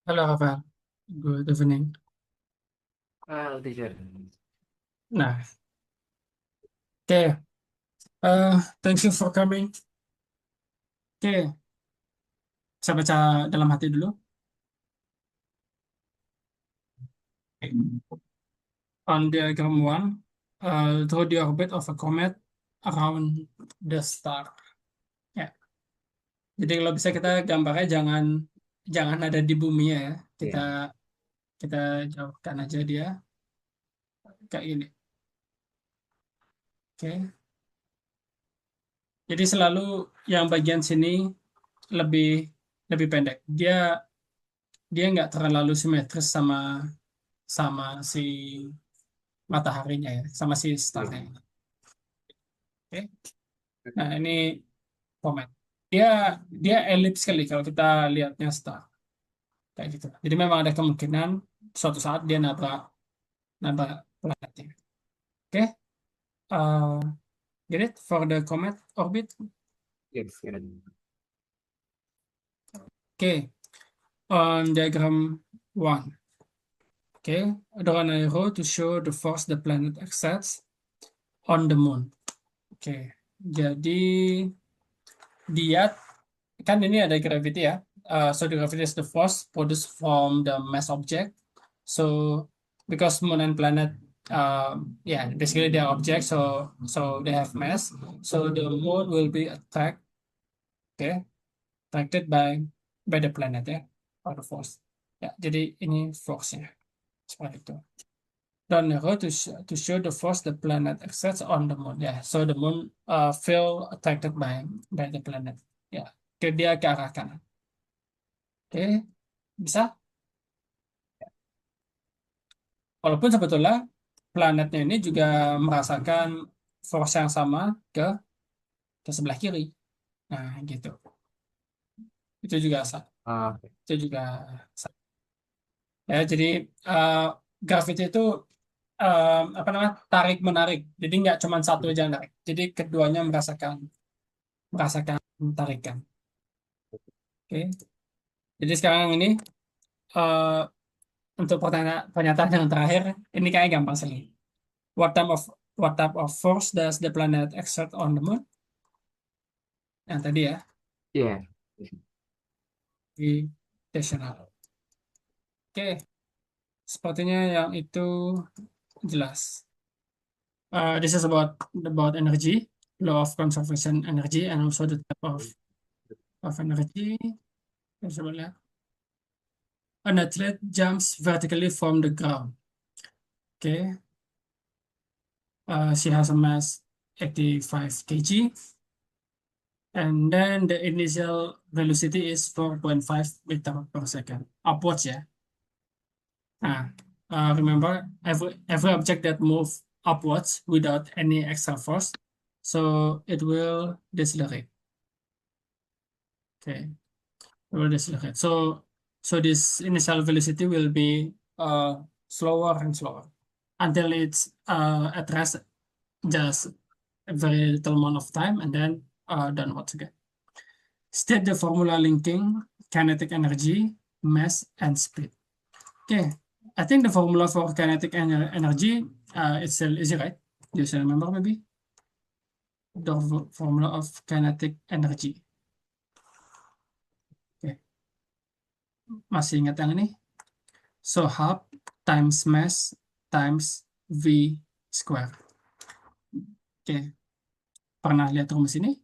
Halo Rafael, good evening. Teacher. Nah, thank you for coming. Oke, saya baca dalam hati dulu. On diagram one, draw the orbit of a comet around the star. Ya, jadi kalau bisa kita gambarnya jangan jangan ada di bumi ya. Kita Ya. kita jauhkan aja dia kayak gini. Oke, jadi selalu yang bagian sini lebih lebih pendek. Dia dia nggak terlalu simetris sama sama si mataharinya ya, sama si starnya. Ya. Oke. Nah, ini komet. Dia dia elips sekali kalau kita lihatnya star kayak gitu. Jadi memang ada kemungkinan suatu saat dia nabrak nabrak planetnya. Oke. uh, get it for the comet orbit. Yes, ya. Oke. On diagram one. Oke. Draw an arrow to show the force the planet exerts on the moon. Oke. Jadi dia kan ini ada gravity ya. So the gravity is the force produced from the mass object. So because moon and planet, yeah, basically they are objects, so they have mass. So the moon will be okay, attracted by the planet ya, or the force. Ya, jadi ini force-nya seperti itu. Down the road to show the force the planet exerts on the moon. Yeah, so the moon feel attracted by the planet. Ya, dia ke arah kanan. Oke, bisa. Walaupun sebetulnya planetnya ini juga merasakan force yang sama ke ke sebelah kiri. Nah, gitu. Itu juga sah. Oke. Itu juga sah. Ya, jadi uh, gravity itu apa namanya tarik menarik. Jadi nggak cuma satu aja yang narik. Jadi keduanya merasakan merasakan tarikan. Oke. Jadi sekarang ini uh, untuk pernyataan yang terakhir, ini kayak gampang sekali. What type of what type of force does the planet exert on the moon? Yang tadi ya, Ya. gravitational. Oke, sepertinya yang itu jelas. This is about energy, law of conservation energy, and also the type of energy. Coba lihat. An athlete jumps vertically from the ground. Okay, she has a mass 85 kg, and then the initial velocity is 4.5 meter per second. Upwards ya. Nah, remember every object that move upwards without any extra force, so it will decelerate. Okay, it will decelerate. So this initial velocity will be slower and slower until it's at rest just a very little amount of time and then downwards again. State the formula linking kinetic energy, mass, and speed. Okay, I think the formula for kinetic energy is still easy, right? You still remember maybe the formula of kinetic energy. Okay, masih ingat yang ini? So half times mass times V square. Okay, pernah lihat rumus ini?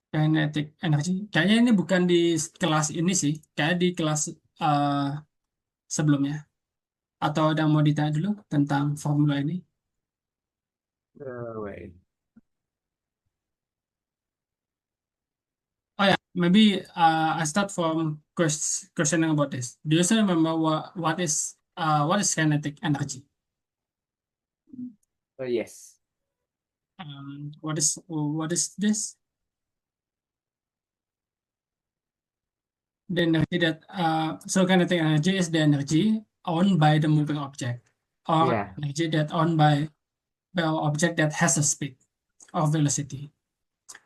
Kinetic energy. Kayaknya ini bukan di kelas ini sih, kayak di kelas uh, sebelumnya. Atau ada yang mau ditanya dulu tentang formula ini? Wait. Oh yeah, maybe I start from questioning about this. Do you still remember what is kinetic energy? Yes. What is this? The energy that so kinetic energy is the energy owned by the moving object, or Ya. energy that owned by the object that has a speed or velocity.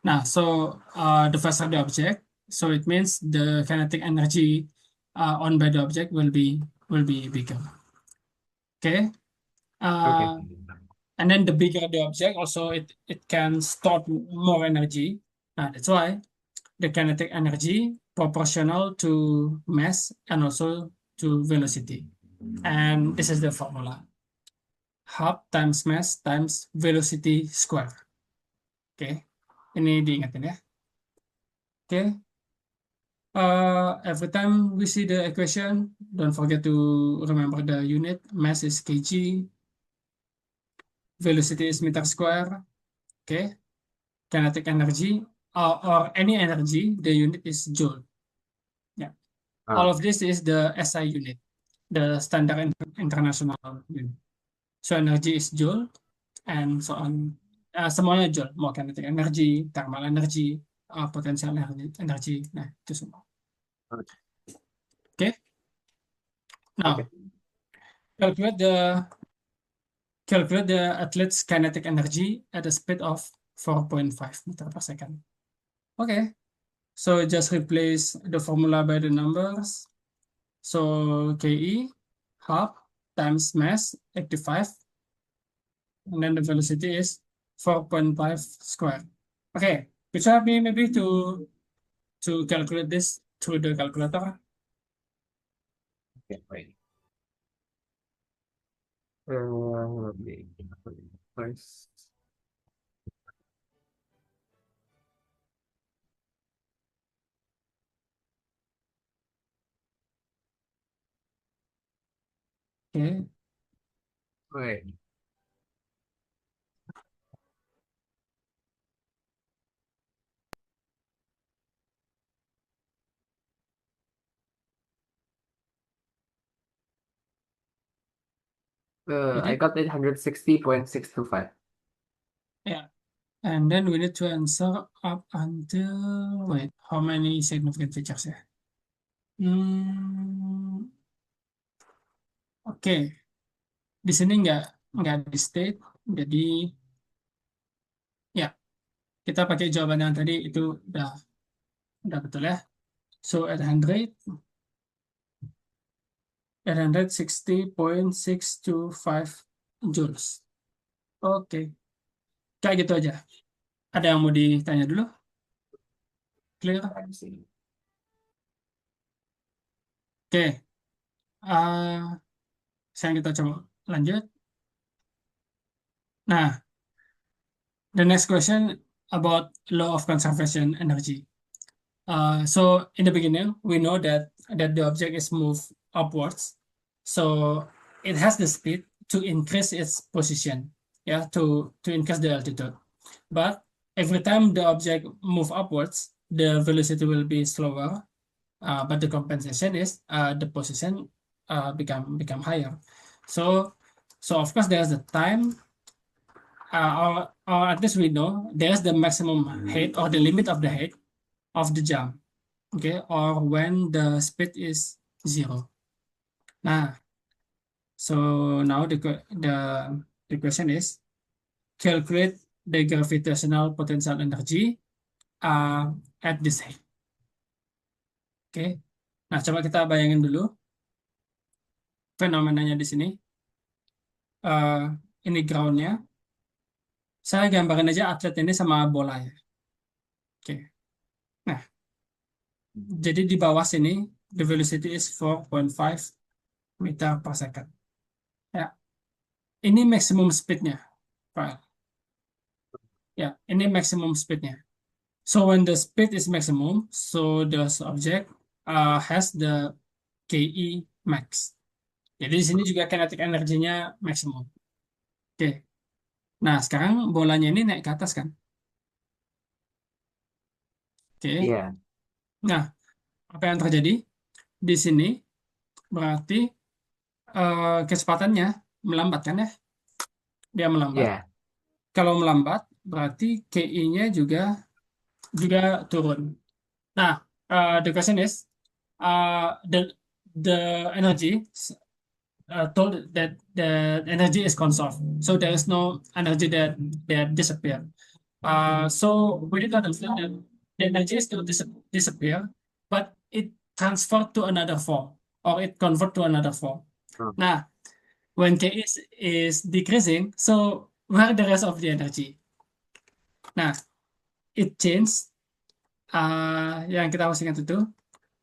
Now, so the faster the object, so it means the kinetic energy on by the object will be bigger. Okay. Okay. And then the bigger the object, also it can store more energy. That's why the kinetic energy proportional to mass and also to velocity. And this is the formula. Half times mass times velocity square. Oke. Ini diingatin ya. Oke. Every time we see the equation, don't forget to remember the unit. Mass is kg, velocity is meter square. Okay. Kinetic energy or any energy, the unit is joule. Yeah. All of this is the SI unit, the standard international unit. So energy is joule and so on. Semuanya joule, mau kinetic energy, thermal energy, potential energy. Nah, itu semua. Okay. Now, Okay. calculate the athlete's kinetic energy at a speed of 4.5 meter per second. Okay. So just replace the formula by the numbers. So KE half times mass 85, and then the velocity is 4.5 square. Okay, could you help me maybe to calculate this through the calculator? Okay. Wait. Okay. First. Okay. Wait. I Jadi, got 860.625. yeah. And then we need to answer up until, wait, how many significant features ya? Oke. Di sini nggak di state, jadi ya kita pakai jawaban yang tadi itu udah betul ya. So 860.625 joules. Oke, kayak gitu aja. Ada yang mau ditanya dulu? Clear? Oke, sekarang kita coba lanjut. Nah, the next question about law of conservation energy. So in the beginning, we know that the object is moved upwards, so it has the speed to increase its position, yeah, to increase the altitude. But every time the object move upwards, the velocity will be slower. But the compensation is the position become higher. So of course there's a time, or at least we know there's the maximum height or the limit of the height of the jump, okay, or when the speed is 0. Nah, so now the question is calculate the gravitational potential energy at this height. Oke. Nah, coba kita bayangin dulu fenomenanya di sini. Ini groundnya. Saya gambarin aja atlet ini sama bola ya. Oke. Nah, jadi di bawah sini the velocity is 4.5 meter per second. Ya, ini maximum speednya. Pak. Ya, ini maximum speednya. So when the speed is maximum, so the object has the KE max. Jadi di sini juga kinetic energinya maksimum. Oke. Nah, sekarang bolanya ini naik ke atas kan? Oke. Iya. Nah, apa yang terjadi? Di sini berarti kecepatannya melambat kan ya? Dia melambat. Iya. Kalau melambat, berarti KI-nya juga turun. Nah, the question is, the energy told that the energy is conserved. So there is no energy that disappear. So we need to understand that the energy is to disappear, but it transfer to another form or it convert to another form. Oh, Nah, when K is decreasing, so where the rest of the energy? Nah, it change. Yang kita harus ingat itu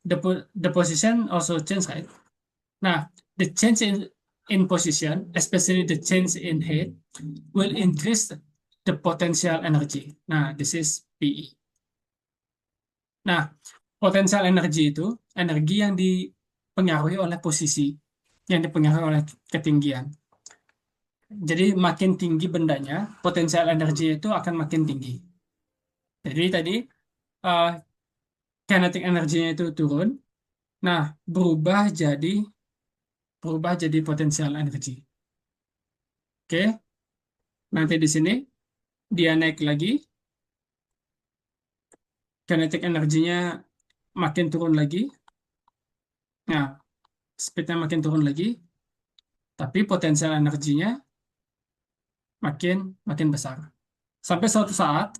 the position also change, right? Nah, the change in position, especially the change in height, will increase the potential energy. Nah, this is PE. Nah, potensial energi itu energi yang dipengaruhi oleh posisi, yang dipengaruhi oleh ketinggian. Jadi makin tinggi bendanya, potensial energi itu akan makin tinggi. Jadi tadi uh, kinetic energinya itu turun. Nah, berubah jadi potensial energi. Oke, nanti di sini dia naik lagi, kinetic energinya makin turun lagi. Nah, speednya makin turun lagi, tapi potensial energinya makin makin besar. Sampai suatu saat,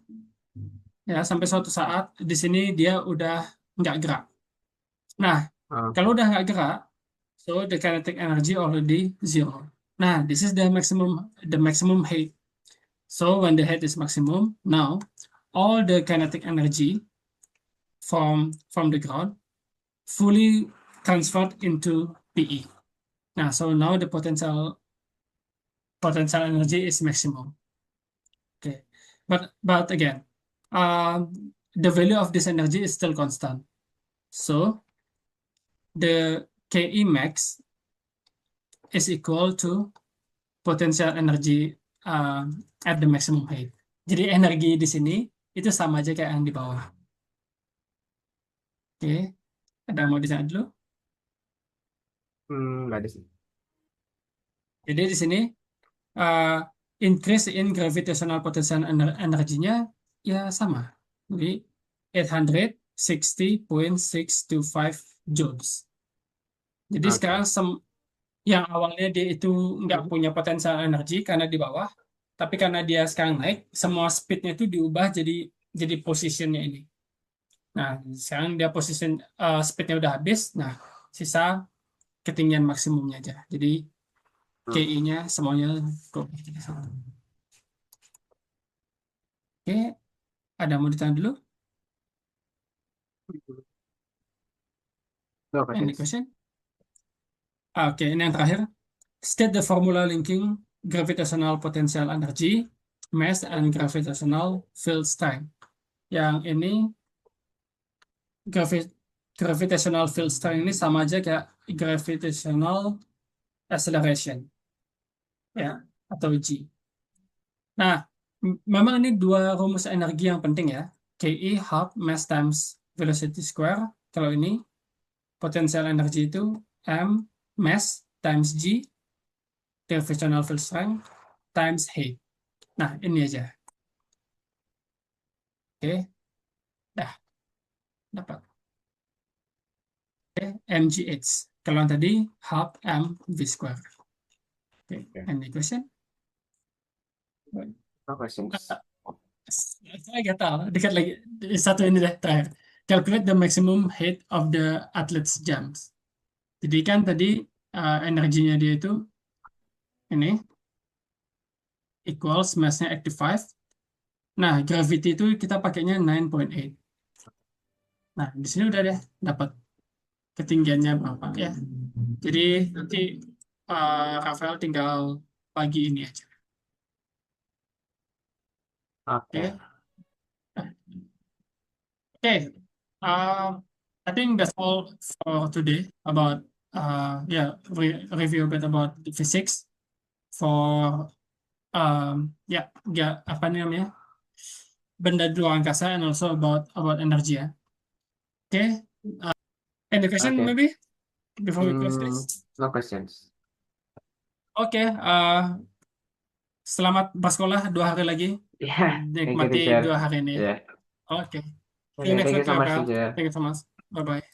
sampai suatu saat di sini dia udah nggak gerak. Nah, kalau okay. udah nggak gerak, so the kinetic energy already zero. Nah, this is the maximum height. So when the height is maximum, now all the kinetic energy from the ground fully transferred into PE. Nah, so now the potential energy is maximum. Okay, but again, the value of this energy is still constant. So the KE max is equal to potential energy uh, at the maximum height. Jadi energi di sini itu sama aja kayak yang di bawah. Oke, ada yang mau ditanya dulu? Nggak ada sih. Jadi di sini uh, increase in gravitational potential energinya ya sama. Jadi 860.625 joules. Jadi Oke. sekarang yang awalnya dia itu nggak punya potensial energi karena di bawah, tapi karena dia sekarang naik, semua speednya itu diubah jadi positionnya ini. Nah, sekarang dia position speednya udah habis, nah sisa ketinggian maksimumnya aja. Jadi KI-nya semuanya go. Oke, ada mau ditanya dulu? No Any questions. question? Oke, ini yang terakhir. State the formula linking gravitational potential energy, mass, and gravitational field strength. Yang ini gravitational field strength ini sama aja kayak gravitational acceleration, ya, atau G. Nah, memang ini dua rumus energi yang penting ya. KE half mass times velocity square. Kalau ini potensial energi itu M mass times G gravitational field strength times height. Nah, ini aja. Oke, dah dapat. Oke, mgh. Kalau yang tadi half m v square. Oke, Okay. any question? No questions. Saya nggak tahu. Dekat lagi. Satu ini deh terakhir. Calculate the maximum height of the athlete's jumps. Jadi kan tadi energinya dia itu ini equals massnya 85. Nah, gravity itu kita pakainya 9.8. Nah, di sini udah deh dapat ketinggiannya berapa ya. Jadi nanti Rafael tinggal bagi ini aja. Okay. Oke. Okay. I think that's all for today about review a bit about the physics for apa namanya benda di luar angkasa and also about energy ya. Okay. Any question Okay. maybe before we close this? No questions. Oke. Selamat bersekolah 2 hari lagi. Yeah. Thank you, Nikmati teacher. 2 hari ini ya. Yeah. Oke. See you Okay. next Thank you week, so much, Rafael. teacher. Thank you so much. Bye bye.